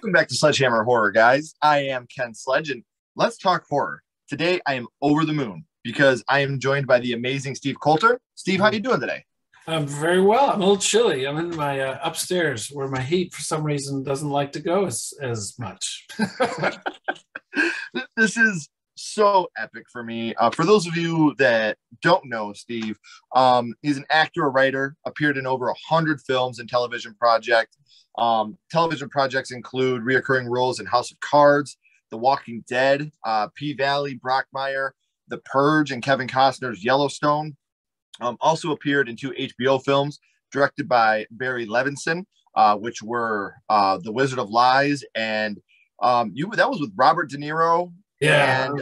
Welcome back to Sledgehammer Horror, guys. I am Ken Sledge, and let's talk horror. Today, I am over the moon because I am joined by the amazing Steve Coulter. Steve, how you doing today? I'm very well. I'm a little chilly. I'm in my upstairs where my heat, for some reason, doesn't like to go as much. This is so epic for me. For those of you that don't know Steve, he's an actor, a writer, appeared in over 100 films and television projects. Television projects include reoccurring roles in House of Cards, The Walking Dead, P-Valley, Brockmire, The Purge, and Kevin Costner's Yellowstone. Also appeared in 2 HBO films directed by Barry Levinson, which were The Wizard of Lies, and that was with Robert De Niro and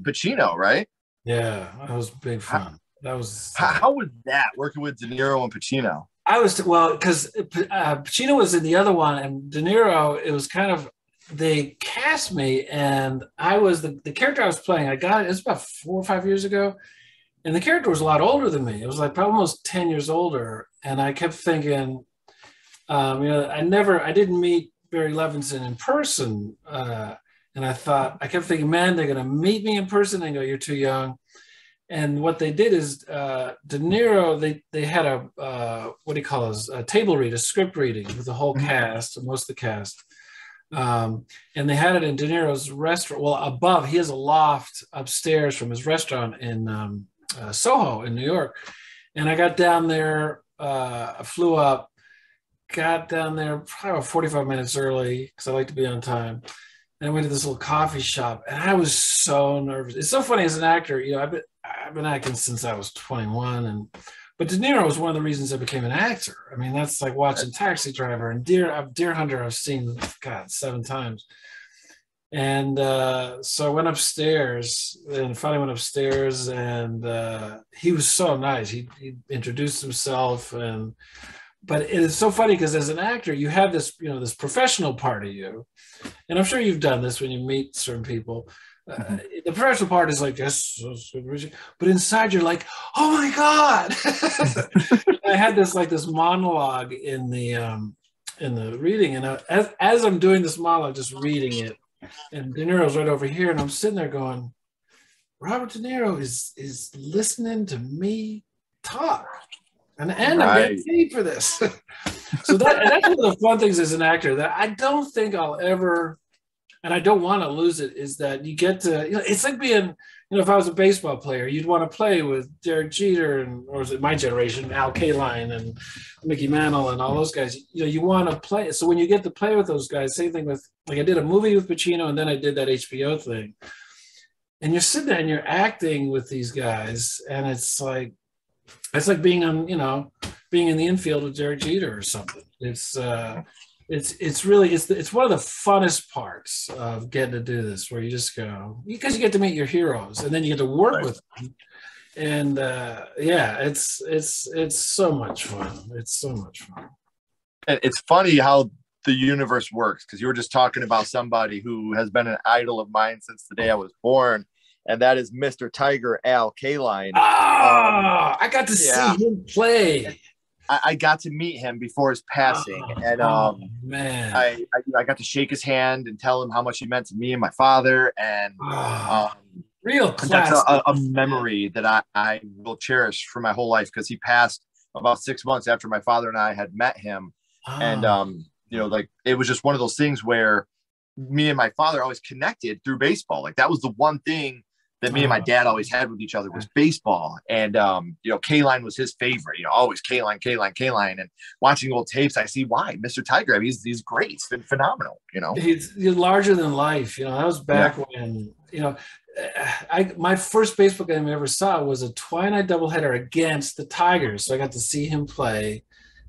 Pacino, right? Yeah, that was big fun. How was that working with De Niro and Pacino? Because Pacino was in the other one, and De Niro, it was kind of, they cast me, and I was the character I was playing. It was about 4 or 5 years ago, and the character was a lot older than me. It was like almost 10 years older, and I kept thinking, I didn't meet Barry Levinson in person, and I kept thinking, man, they're going to meet me in person and go, you're too young. And what they did is De Niro, they had a table read, a script reading with the whole cast, most of the cast. And they had it in De Niro's restaurant. Well, above, he has a loft upstairs from his restaurant in Soho in New York. And I got down there, I flew up, got down there probably 45 minutes early because I like to be on time. And I went to this little coffee shop, and I was so nervous. It's so funny as an actor, I've been acting since I was 21, but De Niro was one of the reasons I became an actor. I mean, that's like watching Taxi Driver and Deer Hunter. I've seen 7 times. And so I went upstairs, and finally went upstairs, and he was so nice. He introduced himself, but it is so funny because as an actor, you have this, this professional part of you. And I'm sure you've done this when you meet certain people. The professional part is like, yes, but inside you're like, oh my God. I had this monologue in the reading. And as I'm doing this monologue, just reading it, and De Niro's right over here, and I'm sitting there going, Robert De Niro is listening to me talk. And I'm getting paid for this. So that's one of the fun things as an actor that I don't think I'll ever, and I don't want to lose it, is that you get to, it's like being, if I was a baseball player, you'd want to play with Derek Jeter or was it my generation, Al Kaline and Mickey Mantle and all those guys. You want to play. So when you get to play with those guys, same thing with, like I did a movie with Pacino, and then I did that HBO thing. And you're sitting there and you're acting with these guys, and it's like being on, being in the infield with Derek Jeter or something. It's really one of the funnest parts of getting to do this, where you just go, because you get to meet your heroes, and then you get to work with them. And it's so much fun. It's so much fun. And it's funny how the universe works, because you were just talking about somebody who has been an idol of mine since the day I was born. And that is Mr. Tiger, Al Kaline. I got to see him play. I got to meet him before his passing. Man. I got to shake his hand and tell him how much he meant to me and my father. And real classic. That's a memory that I will cherish for my whole life, because he passed about 6 months after my father and I had met him. And, it was just one of those things where me and my father always connected through baseball. Like, that was the one thing that me and my dad always had with each other, was baseball. And, Kaline was his favorite, always Kaline. And watching old tapes, I see why. Mr. Tiger, I mean, he's great. He's been phenomenal, He's larger than life. That was back when, my first baseball game I ever saw was a Twilight doubleheader against the Tigers. So I got to see him play.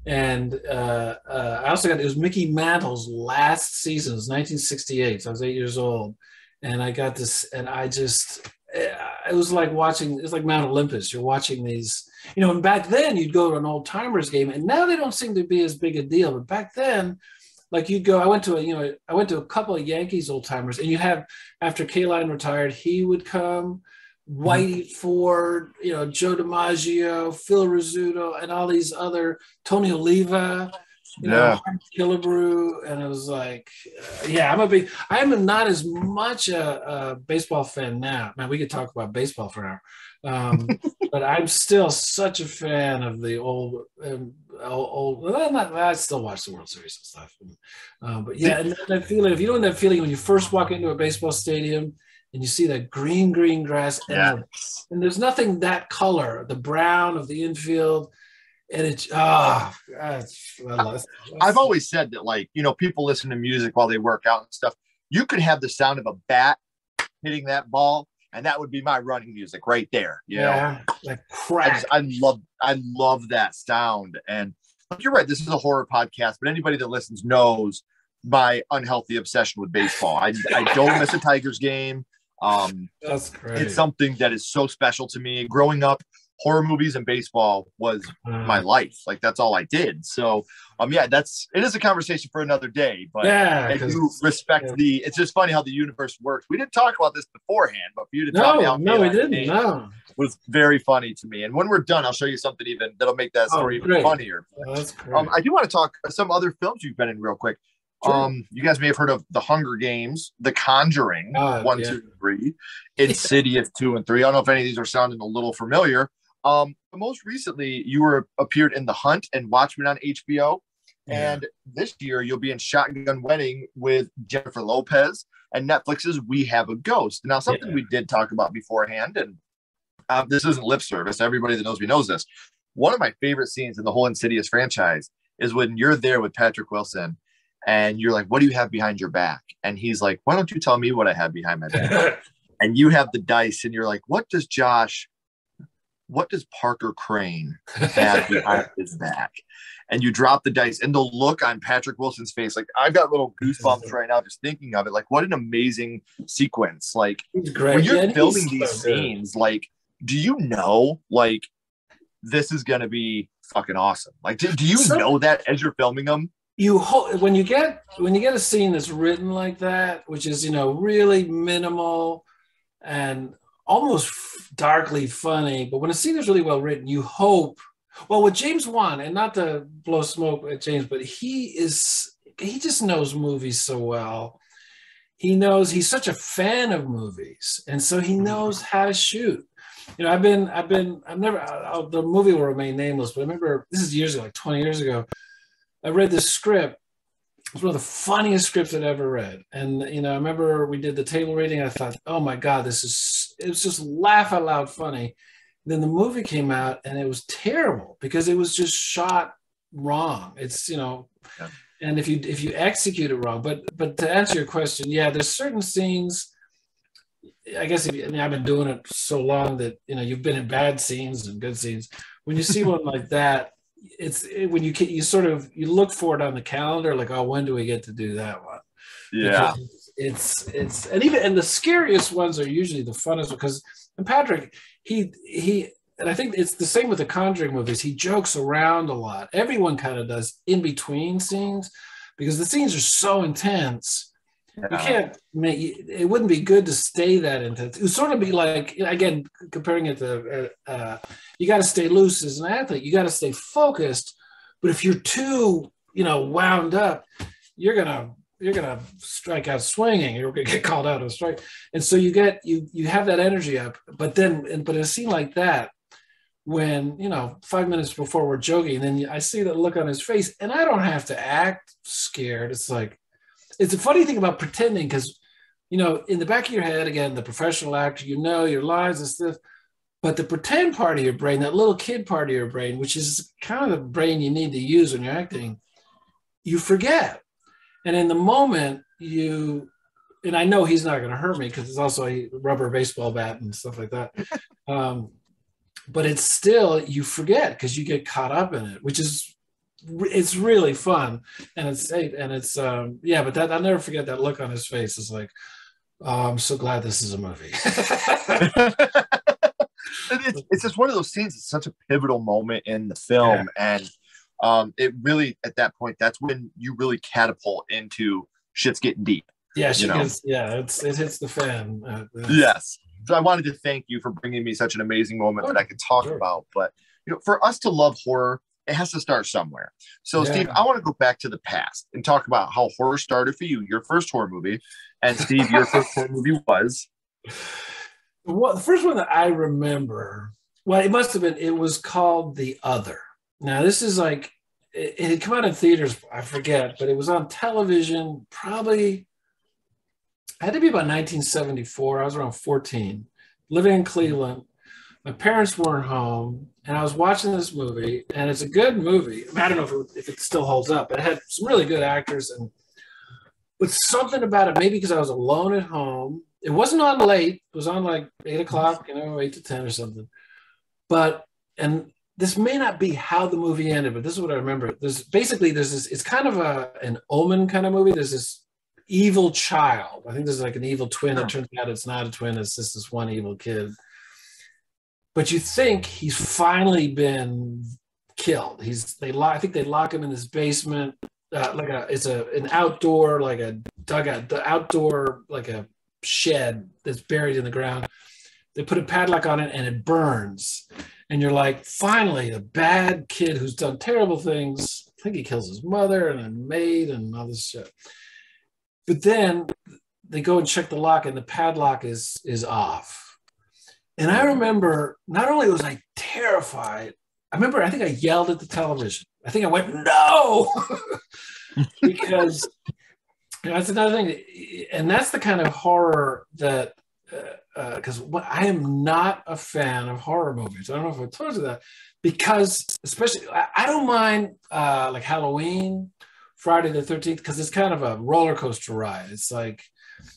And I also it was Mickey Mantle's last season. It was 1968. So I was 8 years old. And I got this, and it was like it's like Mount Olympus. You're watching these, and back then you'd go to an old timers game, and now they don't seem to be as big a deal. But back then, like you'd go, I went to a couple of Yankees old timers, and you'd have, after Kaline retired, he would come, Whitey Ford, Joe DiMaggio, Phil Rizzuto, and all these other, Tony Oliva. Killebrew, and it was like, I'm not as much a baseball fan now. Man, we could talk about baseball for an hour, but I'm still such a fan of the old. I still watch the World Series and stuff, but yeah, and that feeling. If you know that feeling when you first walk into a baseball stadium and you see that green grass, and there's nothing that color, the brown of the infield. And I've always said that, like, people listen to music while they work out and stuff. You could have the sound of a bat hitting that ball, and that would be my running music right there. You know? Like crack. I love that sound. And you're right, this is a horror podcast, but anybody that listens knows my unhealthy obsession with baseball. I don't miss a Tigers game. That's great. It's something that is so special to me. Growing up, horror movies and baseball was my life. Like, that's all I did. So, it is a conversation for another day, but I do respect it's just funny how the universe works. We didn't talk about this beforehand, but for you to tell me how we didn't. Was very funny to me. And when we're done, I'll show you something that'll make that story even funnier. That's great. I do want to talk some other films you've been in real quick. Sure. You guys may have heard of The Hunger Games, The Conjuring, 1, 2, and 3, Insidious 2 and 3. I don't know if any of these are sounding a little familiar. Most recently, you appeared in The Hunt and Watchmen on HBO. And this year, you'll be in Shotgun Wedding with Jennifer Lopez and Netflix's We Have a Ghost. Now, something we did talk about beforehand, and this isn't lip service. Everybody that knows me knows this. One of my favorite scenes in the whole Insidious franchise is when you're there with Patrick Wilson and you're like, what do you have behind your back? And he's like, why don't you tell me what I have behind my back? And you have the dice and you're like, what does Parker Crane have behind his back? And you drop the dice, and the look on Patrick Wilson's face, like, I've got little goosebumps right now just thinking of it. Like, what an amazing sequence. Like, when you're filming these scenes, like, do you know, like, this is going to be fucking awesome? Like, do you know that as you're filming them? You hope when you get a scene that's written like that, which is, really minimal and almost darkly funny, but when a scene is really well written, you hope. Well, with James Wan, and not to blow smoke at James, but he just knows movies so well. He knows, he's such a fan of movies, and so he knows how to shoot. I've never, the movie will remain nameless, but I remember, this is years ago, like 20 years ago, I read this script. It's one of the funniest scripts I'd ever read. And, I remember we did the table reading. I thought, oh my God, it was just laugh out loud funny. Then the movie came out and it was terrible because it was just shot wrong. It's, and if you execute it wrong, but to answer your question, there's certain scenes, I guess, I've been doing it so long that, you've been in bad scenes and good scenes. When you see one like that, when you look for it on the calendar, like, oh, when do we get to do that one? Yeah. Because and the scariest ones are usually the funnest, because Patrick, he and I think it's the same with the Conjuring movies. He jokes around a lot. Everyone kind of does in between scenes, because the scenes are so intense. You can't it wouldn't be good to stay that intense. It would sort of be like, again, comparing it to you got to stay loose as an athlete. You got to stay focused. But if you're too, wound up, you're gonna strike out swinging. You're gonna get called out on a strike. And so you have that energy up. But in a scene like that, when 5 minutes before we're joking, then I see that look on his face, and I don't have to act scared. It's like, it's a funny thing about pretending, because in the back of your head, again, the professional actor, your lines and stuff, but the pretend part of your brain, that little kid part of your brain, which is kind of the brain you need to use when you're acting, you forget. And in the moment, and I know he's not going to hurt me because it's also a rubber baseball bat and stuff like that. But it's still, you forget because you get caught up in it, it's really fun. And but that, I'll never forget that look on his face. It's like, oh, I'm so glad this is a movie. It's just one of those scenes. It's such a pivotal moment in the film. And it really, at that point, that's when you really catapult into shit's getting deep. Yeah, it hits the fan. Yes. So I wanted to thank you for bringing me such an amazing moment that I could talk about. But for us to love horror, it has to start somewhere. So, Yeah. Steve, I want to go back to the past and talk about how horror started for you, your first horror movie. And Steve, your first horror movie was? Well, the first one that I remember, well, it must have been, it was called The Other. Now, this is like, it had come out in theaters, I forget, but it was on television, probably, it had to be about 1974. I was around 14, living in Cleveland. My parents weren't home, and I was watching this movie, and it's a good movie. I don't know if it still holds up, but it had some really good actors, and with something about it, maybe because I was alone at home. It wasn't on late. It was on like 8 o'clock, 8 to 10 or something. But, and this may not be how the movie ended, but this is what I remember. There's this, it's kind of an Omen kind of movie. There's this evil child. I think there's like an evil twin. It turns out it's not a twin. It's just this one evil kid. But you think he's finally been killed. I think they lock him in this basement, an outdoor, like a dugout, the outdoor, like a shed that's buried in the ground. They put a padlock on it and it burns. And you're like, finally, a bad kid who's done terrible things. I think he kills his mother and a maid and all this shit. But then they go and check the lock and the padlock is off. And I remember, not only was I terrified, I think I yelled at the television. I think I went, no! Because that's another thing. And that's the kind of horror that, because I am not a fan of horror movies. I don't know if I told you that. Because, especially, I don't mind like Halloween, Friday the 13th, because it's kind of a roller coaster ride. It's like,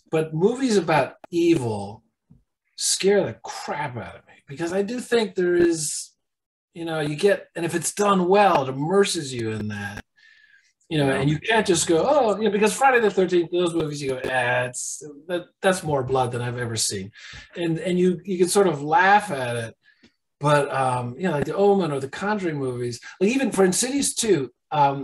but movies about evil scare the crap out of me, because I do think there is, you get, and if it's done well, it immerses you in that, and you can't just go, because Friday the 13th, those movies, you go, that's more blood than I've ever seen. And you can sort of laugh at it, but, like the Omen or the Conjuring movies, like even for Insidious 2,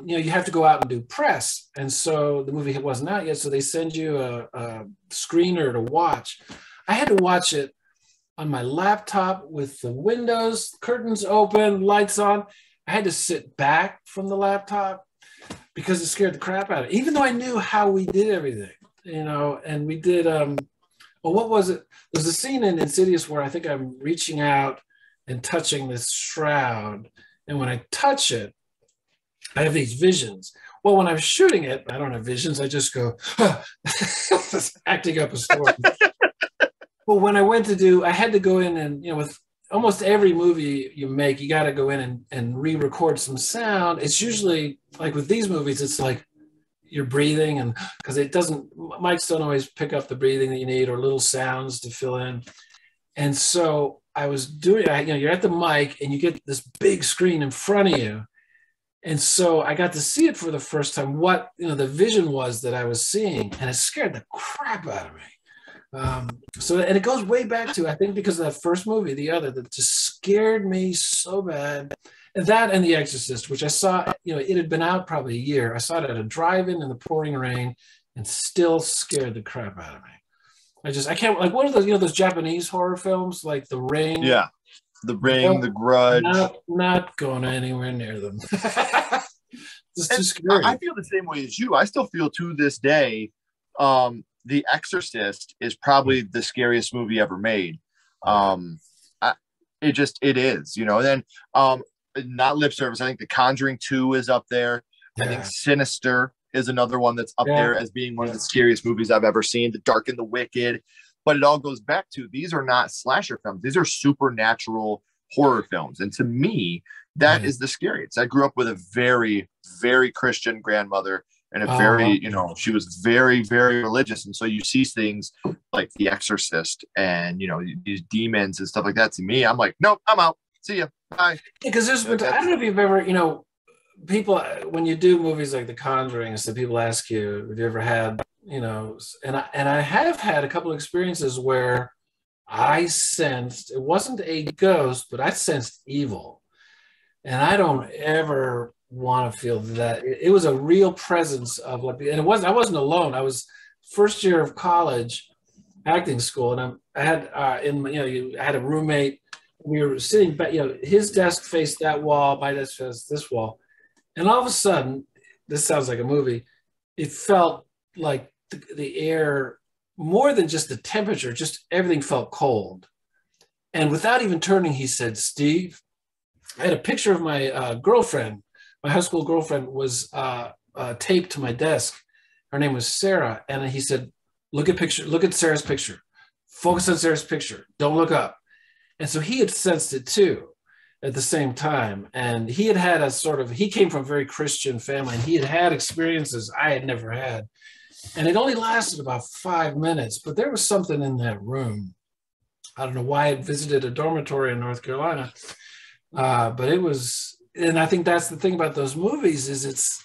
you have to go out and do press. And so the movie wasn't out yet, so they send you a screener to watch. I had to watch it on my laptop with the windows, curtains open, lights on. I had to sit back from the laptop because it scared the crap out of me, even though I knew how we did everything, and we did, what was it? There's a scene in Insidious where I think I'm reaching out and touching this shroud. And when I touch it, I have these visions. Well, when I'm shooting it, I don't have visions. I just go, acting up a storm. Well, when I went to do, I had to go in and, with almost every movie you make, you got to go in and re-record some sound. It's usually, like with these movies, it's like you're breathing, and because mics don't always pick up the breathing that you need, or little sounds to fill in. And so I was doing, you're at the mic and you get this big screen in front of you. And so I got to see it for the first time, what, the vision was that I was seeing, and it scared the crap out of me. And it goes way back to, I think, because of that first movie, The Other, that just scared me so bad. And that and The Exorcist, which I saw, it had been out probably a year. I saw it at a drive-in in the pouring rain and still scared the crap out of me. I can't, like, what are those, those Japanese horror films, like The Ring? Yeah, The Ring, The Grudge. Not going anywhere near them. It's too scary. I feel the same way as you. I still feel to this day, The Exorcist is probably the scariest movie ever made. It is, And then not lip service. I think The Conjuring 2 is up there. Yeah. I think Sinister is another one that's up there as being one of the scariest movies I've ever seen. The Dark and the Wicked. But it all goes back to, these are not slasher films. These are supernatural horror films. And to me, that is the scariest. I grew up with a very, very Christian grandmother, and a very, she was very, very religious. And so you see things like The Exorcist and, these demons and stuff like that. To me, I'm like, nope, I'm out. See ya. Bye. Because I don't know if you've ever, people, when you do movies like The Conjuring, so people ask you, have you ever had, and I have had a couple of experiences where I sensed, it wasn't a ghost, but I sensed evil. And I don't ever want to feel that. It was a real presence of, like, and I wasn't alone. I was first year of college, acting school, and I had I had a roommate. we were sitting back, his desk faced that wall, my desk faced this wall. And all of a sudden, this sounds like a movie, it felt like the air, more than just the temperature, just everything felt cold. And without even turning, he said, Steve, I had a picture of my girlfriend. My high school girlfriend was taped to my desk. Her name was Sarah. And he said, look at Sarah's picture. Focus on Sarah's picture. Don't look up. And so he had sensed it too at the same time. And he had he came from a very Christian family, and he had experiences I had never had. And it only lasted about 5 minutes, but there was something in that room. I don't know why I had visited a dormitory in North Carolina, but it was, and I think that's the thing about those movies is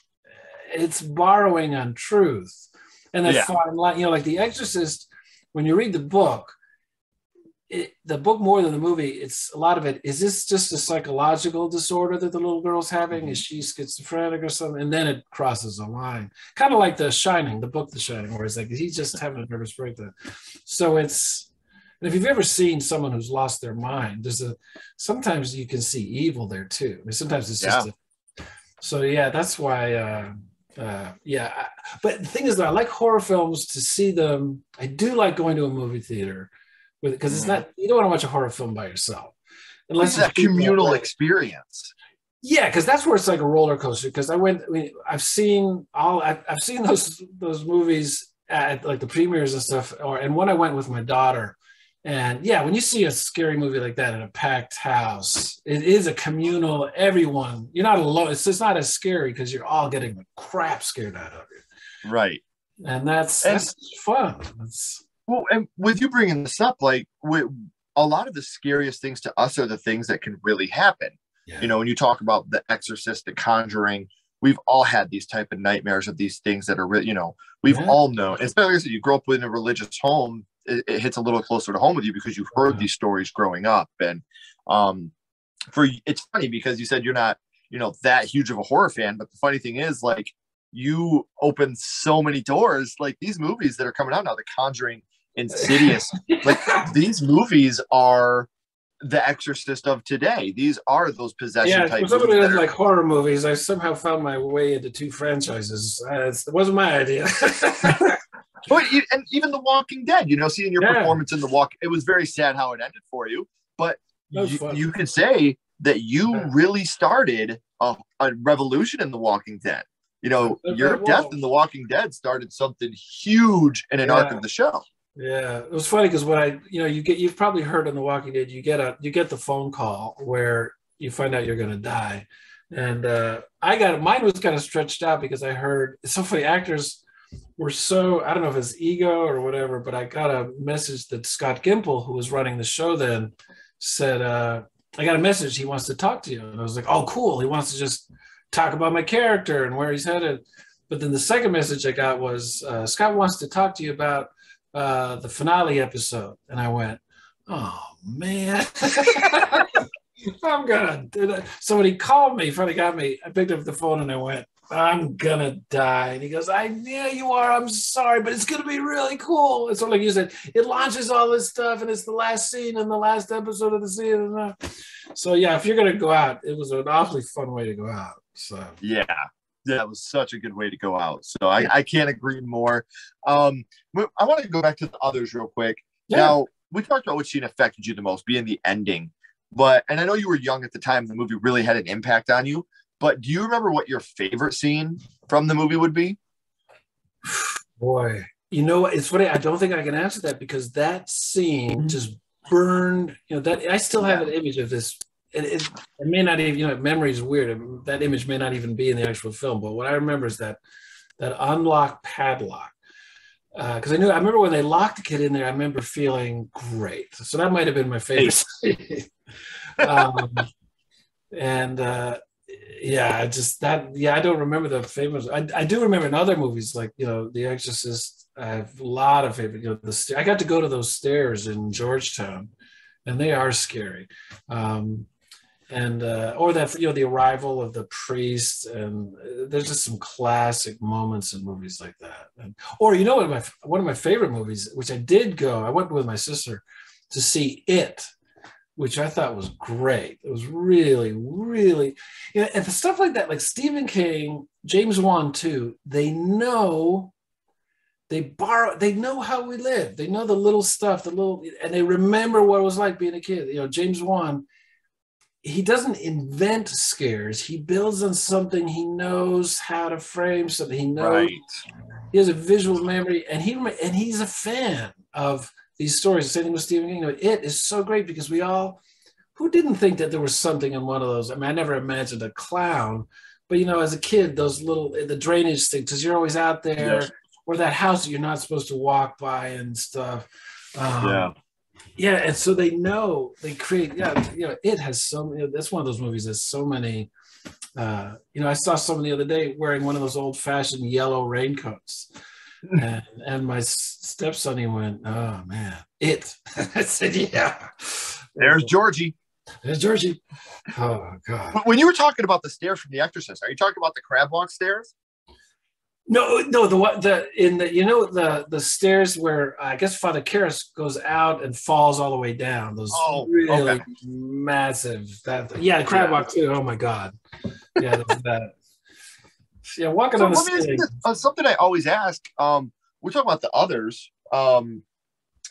it's borrowing on truth. And that fine line, like The Exorcist, when you read the book more than the movie, it's a lot of it. Is this just a psychological disorder that the little girl's having? Is she schizophrenic or something? And then it crosses a line, kind of like The Shining, the book The Shining, where it's like he's just having a nervous breakdown. So it's, and if you've ever seen someone who's lost their mind, sometimes you can see evil there too. I mean, sometimes it's just that's why. But the thing is that I like horror films to see them. I do like going to a movie theater because it's not, you don't want to watch a horror film by yourself unless it's a communal experience. Yeah, because that's where it's like a roller coaster. Because I've seen those movies at like the premieres and stuff, and when I went with my daughter. And yeah, when you see a scary movie like that in a packed house, it is a communal, everyone, you're not alone. It's just not as scary because you're all getting the crap scared out of you. Right. And that's fun. Well, and with you bringing this up, like a lot of the scariest things to us are the things that can really happen. Yeah. When you talk about The Exorcist, The Conjuring, we've all had these type of nightmares of these things that are, we've all known, especially if you grow up in a religious home, it hits a little closer to home with you because you've heard these stories growing up. And it's funny because you said you're not, that huge of a horror fan, but the funny thing is, like, you open so many doors, like these movies that are coming out now, The Conjuring, Insidious, like these movies are The Exorcist of today. These are those possession type. For somebody that like horror movies, I somehow found my way into 2 franchises. It wasn't my idea. But and even The Walking Dead, seeing your performance in it was very sad how it ended for you. But you could say that you really started a revolution in The Walking Dead. Your death in The Walking Dead started something huge in an arc of the show. Yeah, it was funny because when you've probably heard in The Walking Dead, you get the phone call where you find out you're going to die, and mine was kind of stretched out because I heard, it's so funny, actors were so, I don't know if it's ego or whatever, but I got a message that Scott Gimple, who was running the show then, said, I got a message, he wants to talk to you. And I was like, oh, cool. He wants to just talk about my character and where he's headed. But then the second message I got was, Scott wants to talk to you about the finale episode. And I went, oh, man. I'm going to do that. So when he called me, finally got me, I picked up the phone and I went, I'm gonna die. And he goes, yeah, you are. I'm sorry, but it's gonna be really cool. And so, like you said, it launches all this stuff, and it's the last scene in the last episode of the season. So yeah, if you're gonna go out, it was an awfully fun way to go out. So yeah, it was such a good way to go out. So I can't agree more. I want to go back to the others real quick. Yeah. Now we talked about which scene affected you the most, being the ending. And I know you were young at the time the movie really had an impact on you. But do you remember what your favorite scene from the movie would be? Boy, it's funny. I don't think I can answer that because that scene just burned. That I still have an image of this. It may not even. Memory is weird. That image may not even be in the actual film. But what I remember is that unlocked padlock. Because I remember when they locked the kid in there. I remember feeling great. So that might have been my favorite scene. I don't remember the famous. I do remember in other movies like The Exorcist. I have a lot of favorite. I got to go to those stairs in Georgetown, and they are scary. Or that the arrival of the priest, and there's just some classic moments in movies like that. Or one of my favorite movies, which I went with my sister to see It. which I thought was great. It was really, really, and the stuff like that, like Stephen King, James Wan too, they know how we live. They know the little stuff, and they remember what it was like being a kid. James Wan, he doesn't invent scares. He builds on something. He knows how to frame something. He knows. Right. He has a visual memory, and he's a fan of these stories. Same thing with Stephen King. It is so great because who didn't think that there was something in one of those? I mean, I never imagined a clown, but as a kid, the drainage things, because you're always out there, yes. Or that house that you're not supposed to walk by and stuff. Yeah, and so they create. It has so many. That's one of those movies. There's so many. I saw someone the other day wearing one of those old-fashioned yellow raincoats, and my stepson, he went, "Oh man, it." I said, "Yeah." There's Georgie. There's Georgie. Oh God. When you were talking about the stairs from The Exorcist, are you talking about the crab walk stairs? No, the stairs where I guess Father Karras goes out and falls all the way down. Those really massive. The crab walk too. Oh my God. Yeah, that. Yeah, walking on the ceiling. Something I always ask. We talk about the others.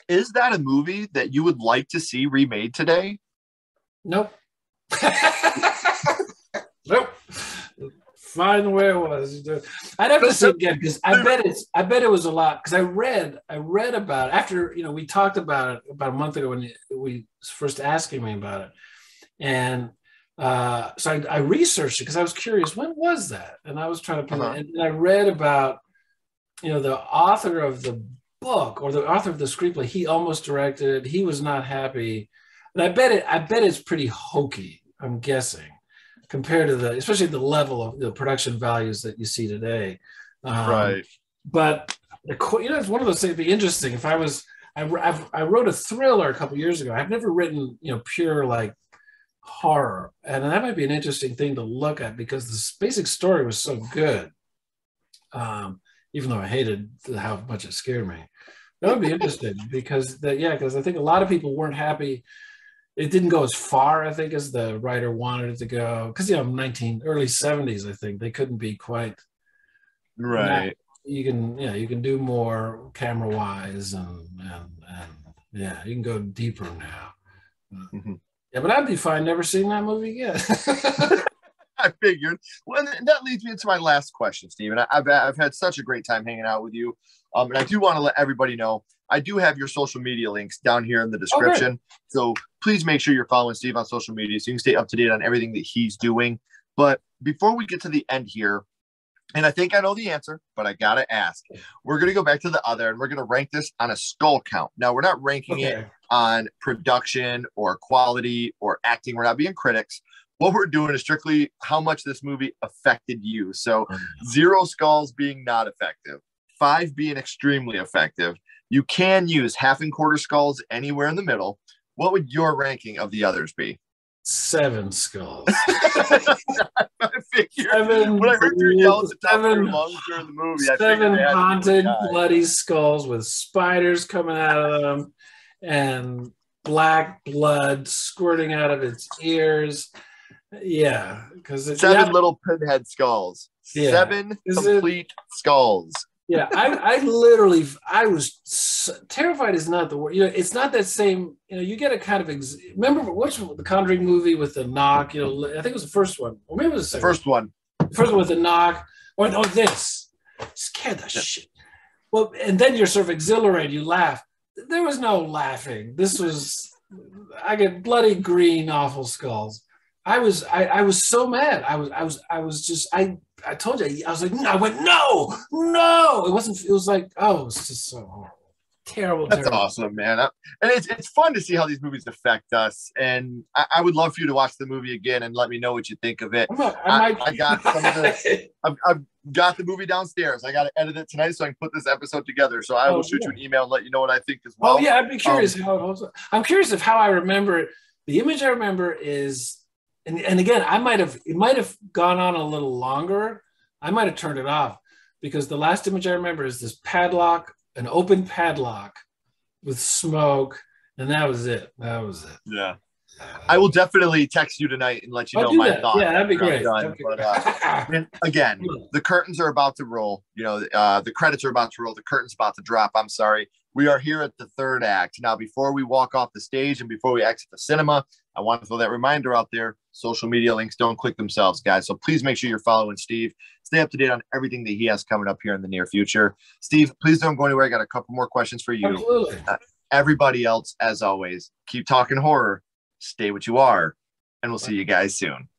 Is that a movie that you would like to see remade today? Nope. Nope. Fine the way it was. I'd have to see it again because I bet it was a lot because I read about it after we talked about it about a month ago when we first asking me about it, and so I researched it because I was curious when was that, and I was trying to and I read about the author of the book or the author of the screenplay. He almost directed it. He was not happy, and I bet it's pretty hokey. I'm guessing. Compared to especially the level of the production values that you see today. Right. But, it's one of those things that'd be interesting. If I wrote a thriller a couple years ago. I've never written, pure like horror. And that might be an interesting thing to look at because the basic story was so good. Even though I hated how much it scared me. That would be interesting because I think a lot of people weren't happy. It didn't go as far, I think, as the writer wanted it to go. Because, early 70s, I think, they couldn't be quite right. You can do more camera-wise and you can go deeper now. Mm-hmm. Yeah, but I'd be fine never seeing that movie again. I figured. Well, that leads me into my last question, Stephen. I've had such a great time hanging out with you. And I do want to let everybody know, I do have your social media links down here in the description. So please make sure you're following Steve on social media so you can stay up to date on everything that he's doing. But before we get to the end here, and I think I know the answer, but I got to ask, we're going to go back to the other and we're going to rank this on a skull count. Now, we're not ranking it on production or quality or acting. We're not being critics. What we're doing is strictly how much this movie affected you. So 0 skulls being not effective, 5 being extremely effective. You can use half and quarter skulls anywhere in the middle. What would your ranking of the others be? 7 skulls. I figured when I heard you yell at the top of your lungs during the movie, 7 haunted, bloody skulls with spiders coming out of them and black blood squirting out of its ears. Yeah, because 7 little pinhead skulls. 7 complete skulls. Yeah, I was terrified is not the word. It's not that same, you get a kind of, remember which the Conjuring movie with the knock, I think it was the first one. Or maybe it was the first one. The first one with the knock. Or this. Scared the shit. Well, and then you're sort of exhilarated, you laugh. There was no laughing. I get bloody green, awful skulls. I was so mad. I told you, I was like, no, I went, no. It was like, oh, it's just so horrible. Terrible. That's awesome, man. And it's fun to see how these movies affect us. And I would love for you to watch the movie again and let me know what you think of it. I've got the movie downstairs. I got to edit it tonight so I can put this episode together. So I will shoot you an email and let you know what I think as well. Oh yeah, I'd be curious I'm curious of how I remember it. The image I remember is, and again, it might have gone on a little longer. I might have turned it off because the last image I remember is this padlock, an open padlock with smoke, and that was it. Yeah. I will definitely text you tonight and let you know do my that. thoughts. Yeah, that'd be after I'm great. done. And again, the curtains are about to roll. You know, the credits are about to roll. The curtain's about to drop. I'm sorry. We are here at the third act. Now, before we walk off the stage and before we exit the cinema, I want to throw that reminder out there. Social media links don't click themselves, guys. So please make sure you're following Steve. Stay up to date on everything that he has coming up here in the near future. Steve, please don't go anywhere. I got a couple more questions for you. Absolutely. Everybody else, as always, keep talking horror. Stay what you are. And we'll see you guys soon.